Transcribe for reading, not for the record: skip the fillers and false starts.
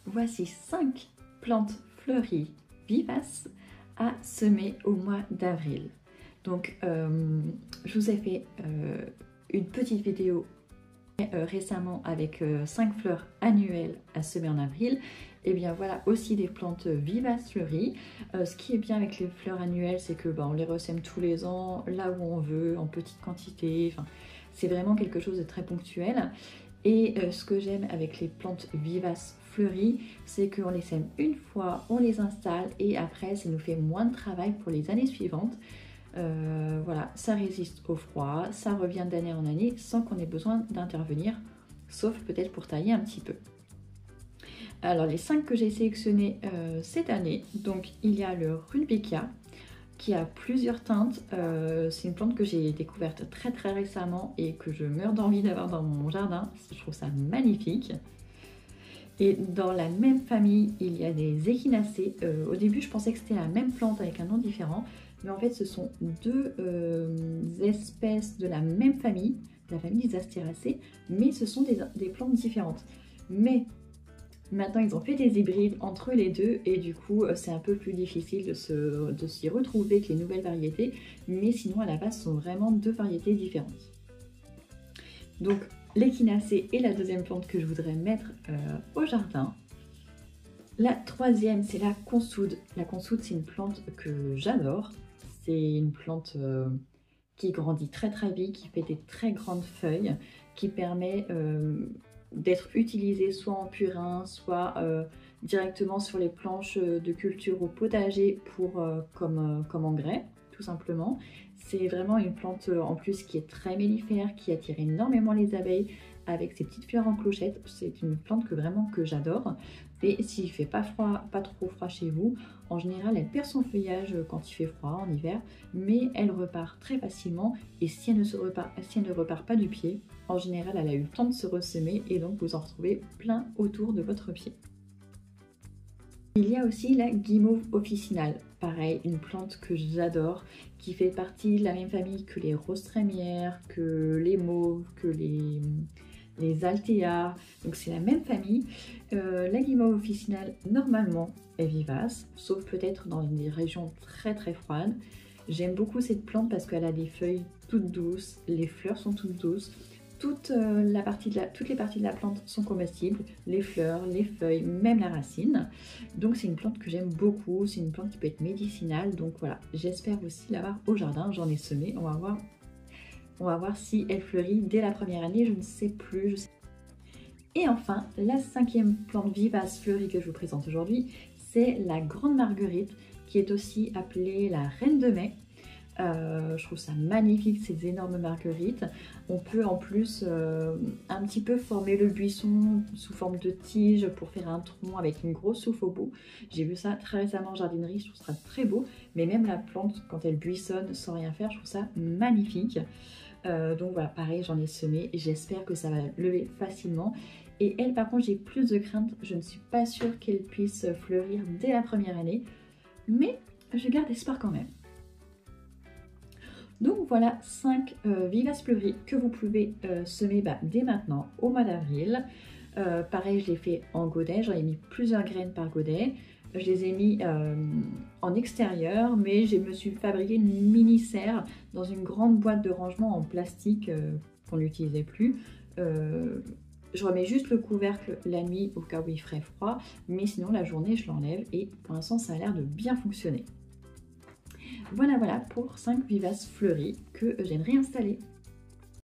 voici 5 plantes fleuries vivaces à semer au mois d'avril. Donc je vous ai fait une petite vidéo récemment avec 5 fleurs annuelles à semer en avril. Et bien voilà aussi des plantes vivaces fleuries. Ce qui est bien avec les fleurs annuelles, c'est que on les ressème tous les ans, là où on veut, en petite quantité. Enfin, c'est vraiment quelque chose de très ponctuel. Et ce que j'aime avec les plantes vivaces fleuries, c'est qu'on les sème une fois, on les installe et après ça nous fait moins de travail pour les années suivantes. Voilà, ça résiste au froid, ça revient d'année en année sans qu'on ait besoin d'intervenir, sauf peut-être pour tailler un petit peu. Alors les 5 que j'ai sélectionnés cette année, donc il y a le Rudbeckia qui a plusieurs teintes. C'est une plante que j'ai découverte très récemment et que je meurs d'envie d'avoir dans mon jardin. Je trouve ça magnifique. Et dans la même famille, il y a des Echinacées. Au début, je pensais que c'était la même plante avec un nom différent. Mais en fait, ce sont deux espèces de la même famille, la famille des Astéracées, mais ce sont des plantes différentes. Mais maintenant, ils ont fait des hybrides entre les deux et du coup, c'est un peu plus difficile de s'y retrouver avec les nouvelles variétés. Mais sinon, à la base, ce sont vraiment deux variétés différentes. Donc, l'Echinacée est la deuxième plante que je voudrais mettre au jardin. La troisième, c'est la consoude. La consoude, c'est une plante que j'adore. C'est une plante qui grandit très vite, qui fait des très grandes feuilles, qui permet d'être utilisée soit en purin, soit directement sur les planches de culture au potager comme engrais, tout simplement. C'est vraiment une plante en plus qui est très mellifère, qui attire énormément les abeilles avec ses petites fleurs en clochette. C'est une plante que j'adore. Et s'il ne fait pas trop froid chez vous, en général elle perd son feuillage quand il fait froid en hiver, mais elle repart très facilement. Et si elle ne repart pas du pied, en général elle a eu le temps de se ressemer et donc vous en retrouvez plein autour de votre pied. Il y a aussi la guimauve officinale, pareil, une plante que j'adore, qui fait partie de la même famille que les roses trémières, que les mauves, que les altéas, donc c'est la même famille. La guimauve officinale, normalement, est vivace, sauf peut-être dans des régions très froides. J'aime beaucoup cette plante parce qu'elle a des feuilles toutes douces, les fleurs sont toutes douces. Toutes les parties de la plante sont comestibles, les fleurs, les feuilles, même la racine. Donc c'est une plante que j'aime beaucoup, c'est une plante qui peut être médicinale. Donc voilà, j'espère aussi l'avoir au jardin, j'en ai semé, on va voir si elle fleurit dès la première année, je ne sais plus. Et enfin, la cinquième plante vivace fleurie que je vous présente aujourd'hui, c'est la grande marguerite, qui est aussi appelée la reine de mai. Je trouve ça magnifique, ces énormes marguerites. On peut en plus un petit peu former le buisson sous forme de tige pour faire un tronc avec une grosse souffle au bout. J'ai vu ça très récemment en jardinerie, je trouve ça très beau. Mais même la plante, quand elle buissonne sans rien faire, je trouve ça magnifique. Donc voilà, pareil, j'en ai semé et j'espère que ça va lever facilement. Et elle, par contre, j'ai plus de crainte. Je ne suis pas sûre qu'elle puisse fleurir dès la première année. Mais je garde espoir quand même. Donc voilà 5 vivaces fleuries que vous pouvez semer dès maintenant au mois d'avril. Pareil, je l'ai fait en godet, j'en ai mis plusieurs graines par godet. Je les ai mis en extérieur, mais je me suis fabriqué une mini serre dans une grande boîte de rangement en plastique qu'on n'utilisait plus. Je remets juste le couvercle la nuit au cas où il ferait froid, mais sinon la journée je l'enlève et pour l'instant ça a l'air de bien fonctionner. Voilà pour 5 vivaces fleuries que j'aimerais installer.